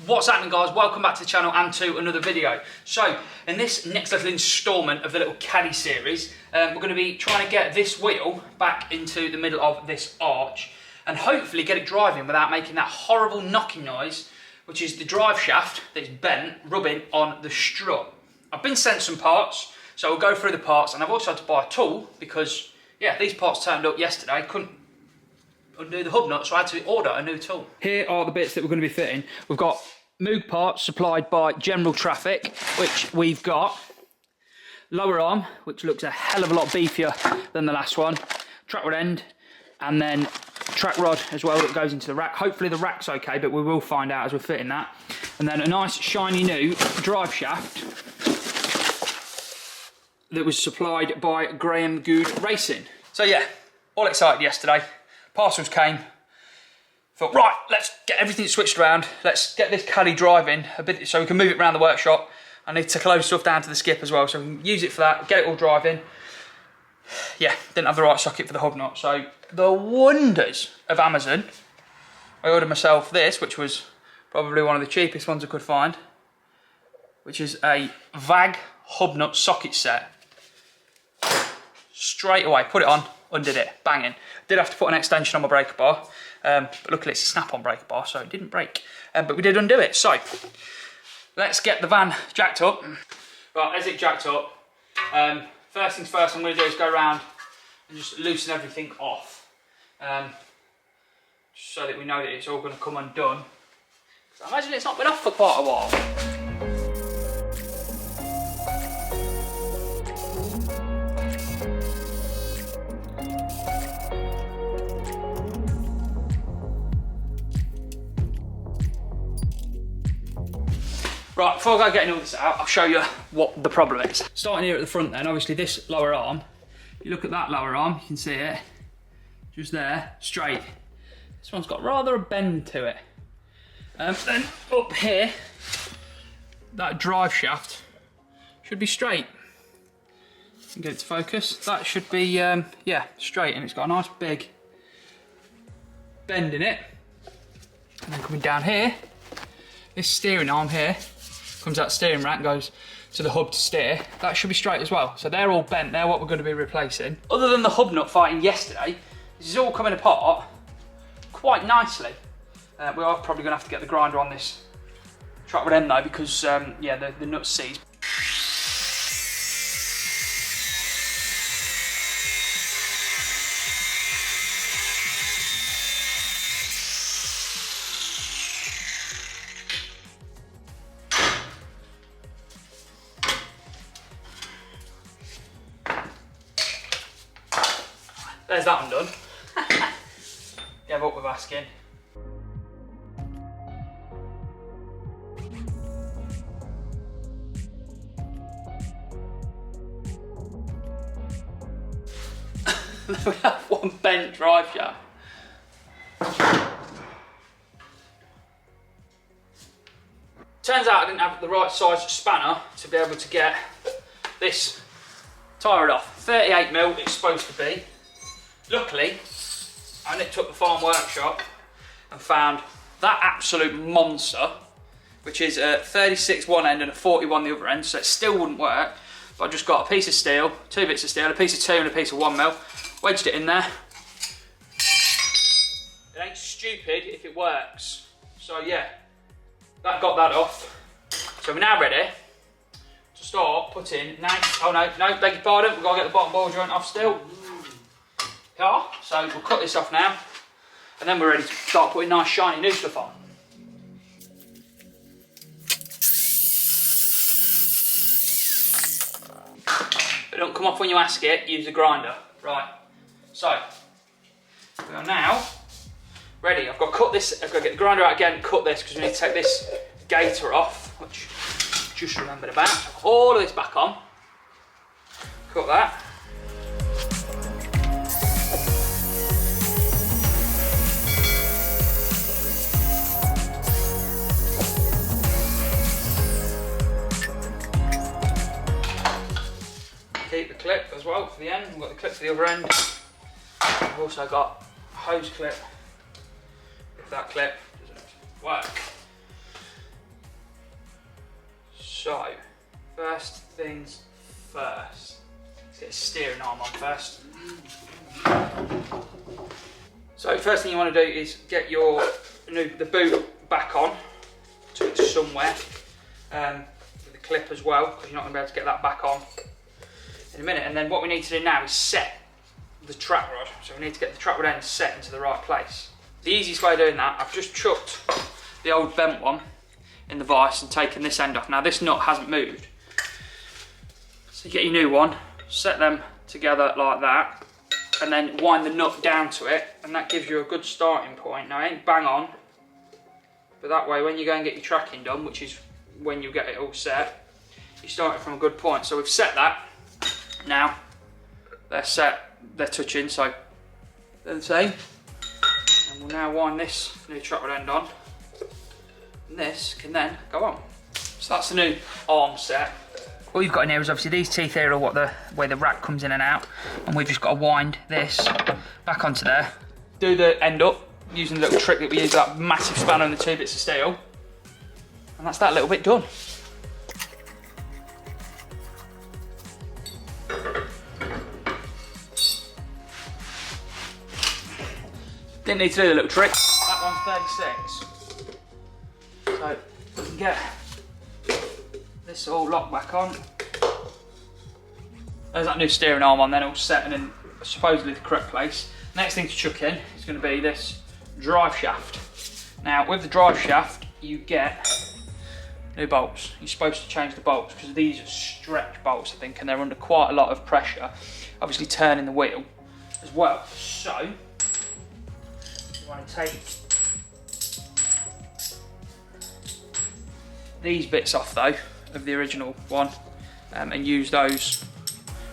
What's happening, guys? Welcome back to the channel and to another video. So in this next little instalment of the little Caddy series, we're going to be trying to get this wheel back into the middle of this arch and hopefully get it driving without making that horrible knocking noise, which is the drive shaft that's bent rubbing on the strut. I've been sent some parts, so we'll go through the parts, and I've also had to buy a tool because, yeah, these parts turned up yesterday. Couldn't undo the hub nut, so I had to order a new tool. Here are the bits that we're going to be fitting. We've got Moog parts supplied by General Traffic, which we've got. Lower arm, which looks a hell of a lot beefier than the last one. Trackrod end, and then Trackrod as well that goes into the rack. Hopefully the rack's okay, but we will find out as we're fitting that. And then a nice shiny new drive shaft that was supplied by Graham Good Racing. So yeah, all excited yesterday. Parcels came. Thought, right, let's get everything switched around. Let's get this Caddy driving a bit so we can move it around the workshop. I need to close stuff down to the skip as well, so we can use it for that, get it all driving. Yeah, didn't have the right socket for the hub nut. So the wonders of Amazon. I ordered myself this, which was probably one of the cheapest ones I could find, which is a VAG hub nut socket set. Straight away, put it on, undid it, banging. Did have to put an extension on my breaker bar, but luckily it's a snap-on breaker bar, so it didn't break. But we did undo it. So let's get the van jacked up. Right, as it jacked up, first things first, I'm going to do is go around and just loosen everything off, so that we know that it's all going to come undone. So I imagine it's not been off for quite a while. Right, before I go getting all this out, I'll show you what the problem is. Starting here at the front then, obviously this lower arm, you look at that lower arm, you can see it, just there, straight. This one's got rather a bend to it. Then up here, that drive shaft should be straight. You can get it to focus. That should be, yeah, straight, and it's got a nice big bend in it. And then coming down here, this steering arm here, comes out steering rack, goes to the hub to steer. That should be straight as well. So they're all bent, they're what we're going to be replacing. Other than the hub nut fighting yesterday, this is all coming apart quite nicely. We are probably going to have to get the grinder on this Trackrod end though, because yeah, the nut's seized. There's that one done. Give up with asking. We have one bent drive shaft. Turns out I didn't have the right size spanner to be able to get this tired off. 38mm it's supposed to be. Luckily, I nipped up the farm workshop and found that absolute monster, which is a 36 one end and a 41 the other end, so it still wouldn't work. But I just got a piece of steel, 2 bits of steel, a piece of 2 and a piece of 1mm, wedged it in there. It ain't stupid if it works. So yeah, that got that off. So we're now ready to start putting, oh no, beg your pardon, we've got to get the bottom ball joint off still. So we'll cut this off now, and then we're ready to start putting nice shiny new stuff on. If it don't come off when you ask it, use a grinder. Right, so we are now ready. I've got to cut this, I've got to get the grinder out again and cut this because we need to take this gaiter off, which I just remembered about. So put all of this back on, cut that. Keep the clip as well for the end. We've got the clip for the other end. We've also got a hose clip if that clip doesn't work. So, first things first. Let's get a steering arm on first. So first thing you want to do is get the boot back on to it somewhere with a clip as well, because you're not going to be able to get that back on in a minute. And then what we need to do now is set the track rod. So we need to get the track rod end set into the right place. The easiest way of doing that, I've just chucked the old bent one in the vise and taken this end off. Now this nut hasn't moved. So you get your new one, set them together like that, and then wind the nut down to it, and that gives you a good starting point. Now it ain't bang on, but that way when you go and get your tracking done, which is when you get it all set, you start it from a good point. So we've set that. Now they're set, they're touching, so they're the same. And we'll now wind this new track rod end on, and this can then go on. So that's the new arm set. What we've got in here is obviously these teeth here are where the rack comes in and out, and we've just got to wind this back onto there. Do the end up using the little trick that we use, that massive spanner and the 2 bits of steel, and that's that little bit done. Didn't need to do the little trick. That one's 36. So we can get this all locked back on. There's that new steering arm on then, all set and in supposedly the correct place. Next thing to chuck in is going to be this drive shaft. Now with the drive shaft you get new bolts. You're supposed to change the bolts because these are stretch bolts, I think, and they're under quite a lot of pressure, obviously turning the wheel as well. So you want to take these bits off though of the original one and use those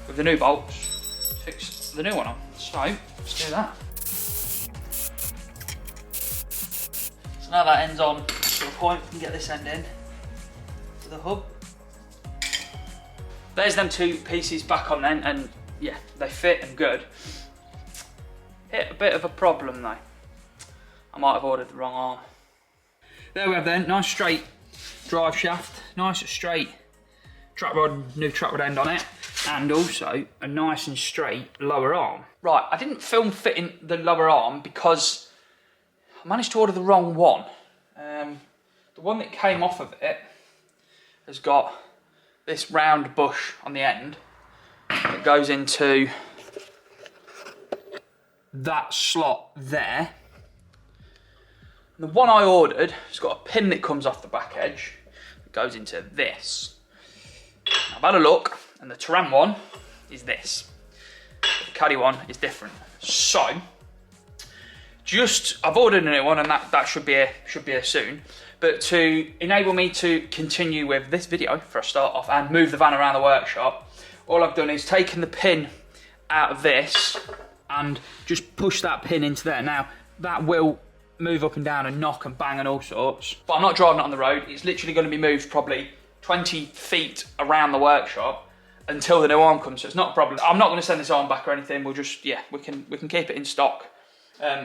with the new bolts to fix the new one on. So let's do that. So now that ends on to a point, we can get this end in to the hub. There's them 2 pieces back on then, and yeah, they fit and good. Hit a bit of a problem though. I might have ordered the wrong arm. There we have then, nice straight drive shaft, nice straight track rod, new track rod end on it, and also a nice and straight lower arm. Right, I didn't film fitting the lower arm because I managed to order the wrong one. The one that came off of it has got this round bush on the end that goes into that slot there. The one I ordered has got a pin that comes off the back edge that goes into this. Now, I've had a look, and the Turan one is this. The Caddy one is different. So, I've ordered a new one, and that should be here soon. But to enable me to continue with this video for a start off and move the van around the workshop, all I've done is taken the pin out of this and just push that pin into there. Now, that will move up and down and knock and bang and all sorts, but I'm not driving it on the road. It's literally going to be moved probably 20 feet around the workshop until the new arm comes, so it's not a problem. I'm not going to send this arm back or anything. We'll just, yeah, we can keep it in stock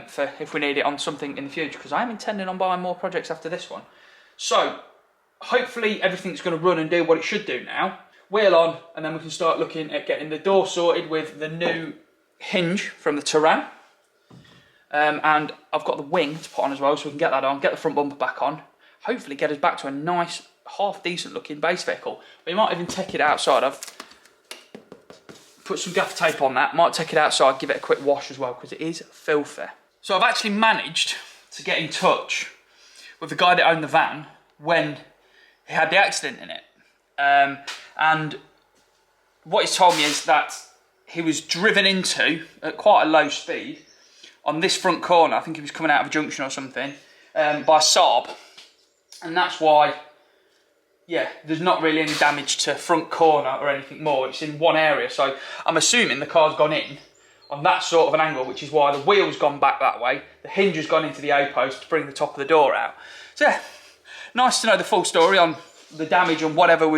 for if we need it on something in the future, because I am intending on buying more projects after this one. So hopefully everything's going to run and do what it should do now. Wheel on, and then we can start looking at getting the door sorted with the new hinge from the Turan. And I've got the wing to put on as well, so we can get that on, get the front bumper back on, hopefully get us back to a nice, half decent looking base vehicle. We might even take it outside. I've put some gaffer tape on that, might take it outside, give it a quick wash as well, because it is filthy. So I've actually managed to get in touch with the guy that owned the van when he had the accident in it. And what he's told me is that he was driven into at quite a low speed on this front corner. I think he was coming out of a junction or something, by Saab, and that's why, yeah, there's not really any damage to front corner or anything more. It's in one area, so I'm assuming the car's gone in on that sort of an angle, which is why the wheel's gone back that way, the hinge has gone into the A-post to bring the top of the door out. So yeah, nice to know the full story on the damage and whatever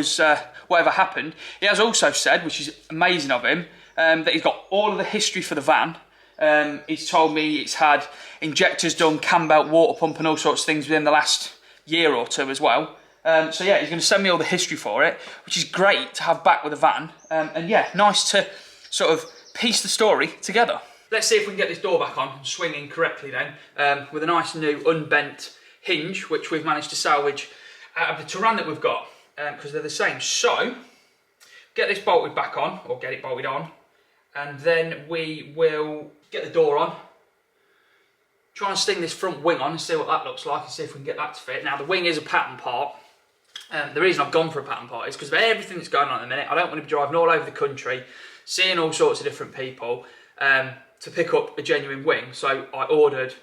happened. He has also said, which is amazing of him, that he's got all of the history for the van. He's told me it's had injectors done, cam belt, water pump and all sorts of things within the last year or two as well. So yeah, he's going to send me all the history for it, which is great to have back with a van. And yeah, nice to sort of piece the story together. Let's see if we can get this door back on and swinging correctly then, with a nice new unbent hinge, which we've managed to salvage out of the Turan that we've got, because they're the same. So, get this bolted back on, or get it bolted on, and then we will get the door on, try and sting this front wing on and see what that looks like, and see if we can get that to fit. Now, the wing is a pattern part. The reason I've gone for a pattern part is because of everything that's going on at the minute. I don't want to be driving all over the country, seeing all sorts of different people, to pick up a genuine wing. So I ordered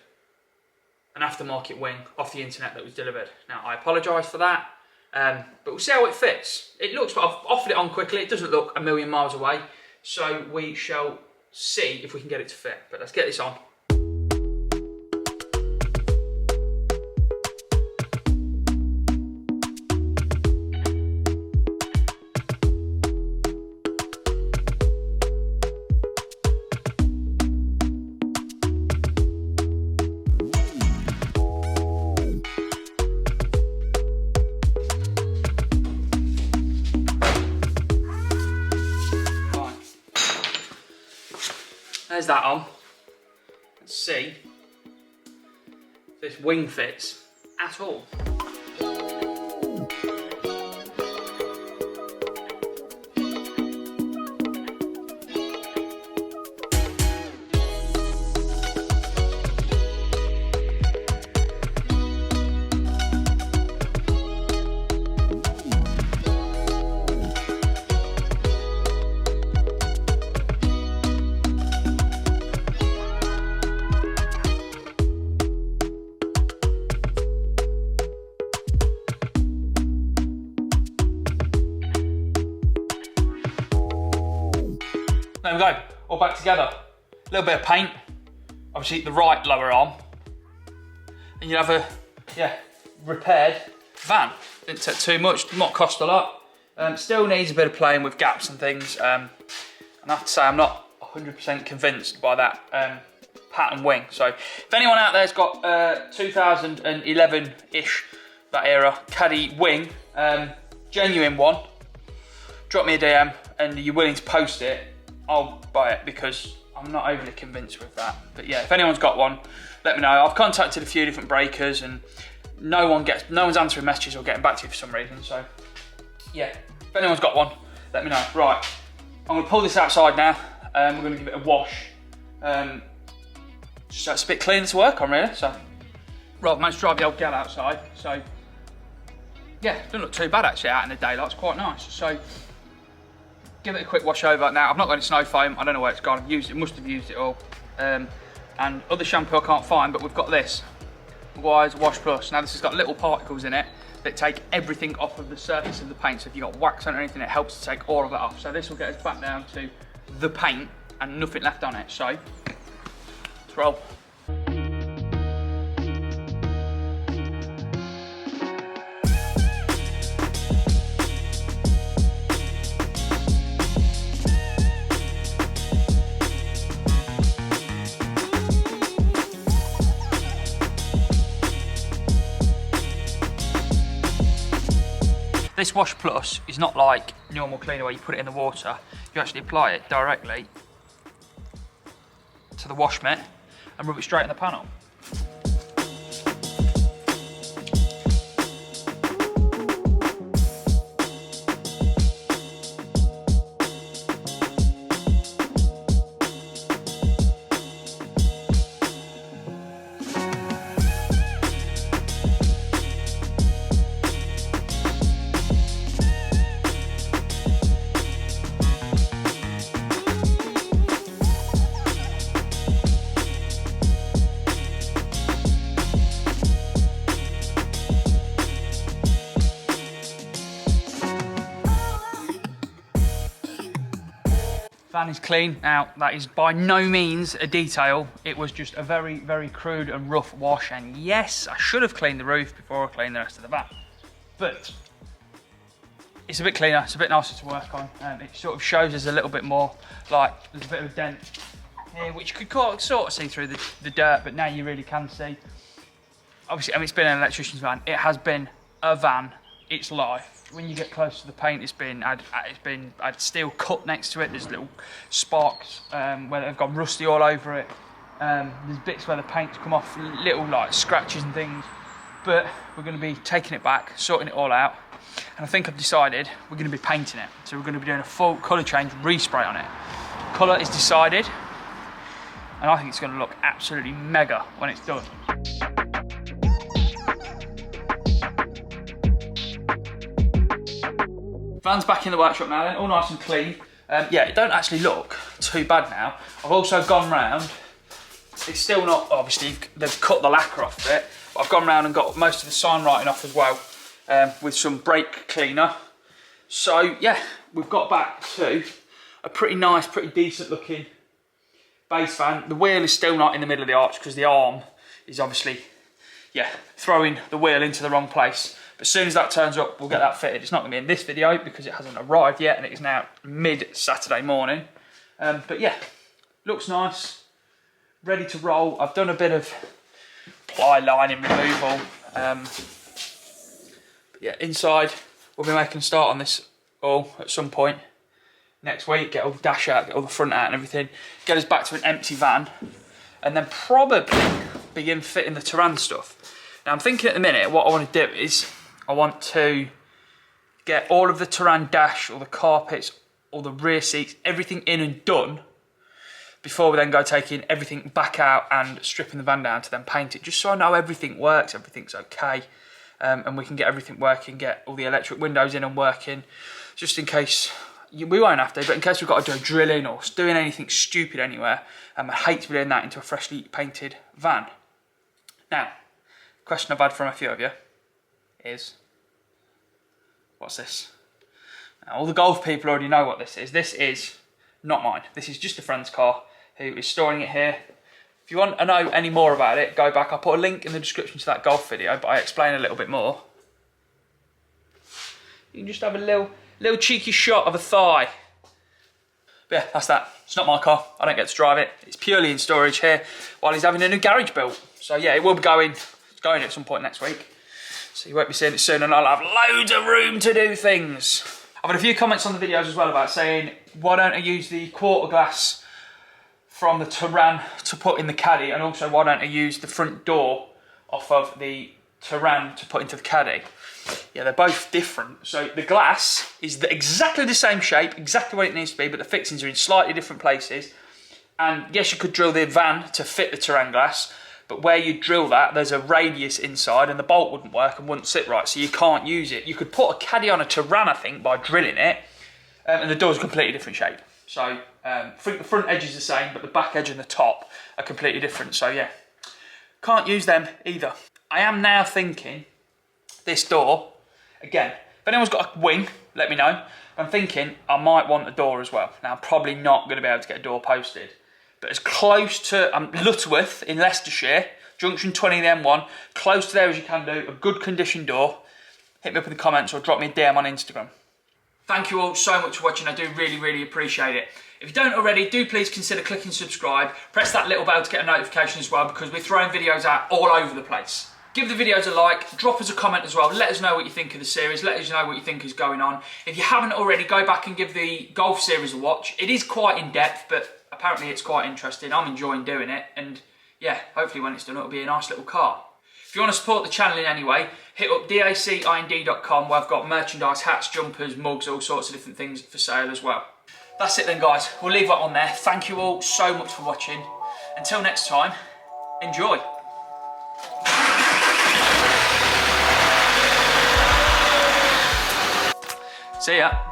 an aftermarket wing off the internet that was delivered. Now, I apologise for that, but we'll see how it fits. It looks, I've offered it on quickly, it doesn't look a million miles away, so we shall see if we can get it to fit. But let's get this on. There's that on. Let's see if this wing fits at all. There we go, all back together. A little bit of paint, obviously the right lower arm, and you have a, yeah, repaired van. Didn't take too much, not cost a lot. Still needs a bit of playing with gaps and things. And I have to say, I'm not 100% convinced by that pattern wing. So if anyone out there's got 2011-ish, that era, Caddy wing, genuine one, drop me a DM and you're willing to post it, I'll buy it, because I'm not overly convinced with that. But yeah, if anyone's got one, let me know. I've contacted a few different breakers and no one's answering messages or getting back to you for some reason. So yeah, if anyone's got one, let me know. Right, I'm gonna pull this outside now. We're gonna give it a wash. Just so it's a bit cleaner to work on, really. So, right, I've managed to drive the old gal outside. So yeah, it doesn't look too bad actually out in the daylight. It's quite nice. So give it a quick wash over. Now, I've not got any snow foam. I don't know where it's gone. Must have used it all. And other shampoo I can't find, but we've got this Mk1 Wash Plus. Now, this has got little particles in it that take everything off of the surface of the paint. So if you've got wax on or anything, it helps to take all of that off. So this will get us back down to the paint and nothing left on it. So let's roll. This Wash Plus is not like normal cleaner where you put it in the water. You actually apply it directly to the wash mitt and rub it straight in the panel. Van is clean. Now, that is by no means a detail. It was just a very, very crude and rough wash. And yes, I should have cleaned the roof before I cleaned the rest of the van. But it's a bit cleaner, it's a bit nicer to work on. It sort of shows us a little bit more, like there's a bit of a dent here, which you could sort of see through the dirt, but now you really can see. Obviously, I mean, it's been an electrician's van. It has been a van its life. When you get close to the paint, it's been had steel cut next to it. There's little sparks where they've got rusty all over it. There's bits where the paint's come off, little like scratches and things. But we're going to be taking it back, sorting it all out, and I think I've decided we're going to be painting it. So we're going to be doing a full colour change, respray on it. Colour is decided, and I think it's going to look absolutely mega when it's done. Van's back in the workshop now then, all nice and clean. Yeah, it don't actually look too bad now. I've also gone round, it's still not, obviously they've cut the lacquer off a bit, but I've gone round and got most of the sign writing off as well, with some brake cleaner. So yeah, we've got back to a pretty nice, pretty decent looking base van. The wheel is still not in the middle of the arch because the arm is obviously, yeah, throwing the wheel into the wrong place. But as soon as that turns up, we'll get that fitted. It's not going to be in this video because it hasn't arrived yet and it is now mid-Saturday morning. But yeah, looks nice, ready to roll. I've done a bit of ply lining removal. But yeah, inside, we'll be making a start on this all at some point next week. Get all the dash out, get all the front out and everything. Get us back to an empty van. And then probably begin fitting the Terran stuff. Now I'm thinking at the minute, what I want to do is, I want to get all of the Terran dash, all the carpets, all the rear seats, everything in and done before we then go taking everything back out and stripping the van down to then paint it, just so I know everything works, everything's okay, and we can get everything working, get all the electric windows in and working, just in case, we won't have to, but in case we've got to do a drilling or doing anything stupid anywhere, I hate to be doing that into a freshly painted van. Now, question I've had from a few of you is, what's this? Now, all the golf people already know what this is. This is not mine. This is just a friend's car who is storing it here. If you want to know any more about it, go back. I'll put a link in the description to that golf video, but I explain a little bit more. You can just have a little cheeky shot of a thigh. But yeah, that's that. It's not my car. I don't get to drive it. It's purely in storage here while he's having a new garage built. So yeah, it will be going. It's going at some point next week. So you won't be seeing it soon, and I'll have loads of room to do things. I've had a few comments on the videos as well about saying, why don't I use the quarter glass from the Terran to put in the Caddy, and also why don't I use the front door off of the Terran to put into the Caddy? Yeah, they're both different. So the glass is exactly the same shape, exactly what it needs to be, but the fixings are in slightly different places. And yes, you could drill the van to fit the Terran glass, but where you drill that, there's a radius inside and the bolt wouldn't work and wouldn't sit right, so you can't use it. You could put a Caddy on a Terran, I think, by drilling it, and the door's a completely different shape. So I think the front edge is the same, but the back edge and the top are completely different. So yeah, can't use them either. I am now thinking this door, again, if anyone's got a wing, let me know. I'm thinking I might want a door as well. Now I'm probably not going to be able to get a door posted, but as close to Lutterworth in Leicestershire, junction 20 of the M1, close to there as you can do, a good condition door. Hit me up in the comments or drop me a DM on Instagram. Thank you all so much for watching. I do really, really appreciate it. If you don't already, do please consider clicking subscribe. Press that little bell to get a notification as well, because we're throwing videos out all over the place. Give the videos a like, drop us a comment as well, let us know what you think of the series, let us know what you think is going on. If you haven't already, go back and give the golf series a watch. It is quite in depth, but apparently it's quite interesting. I'm enjoying doing it, and yeah, hopefully when it's done it'll be a nice little car. If you want to support the channel in any way, hit up dacind.com where I've got merchandise, hats, jumpers, mugs, all sorts of different things for sale as well. That's it then guys, we'll leave that on there. Thank you all so much for watching. Until next time, enjoy. See ya.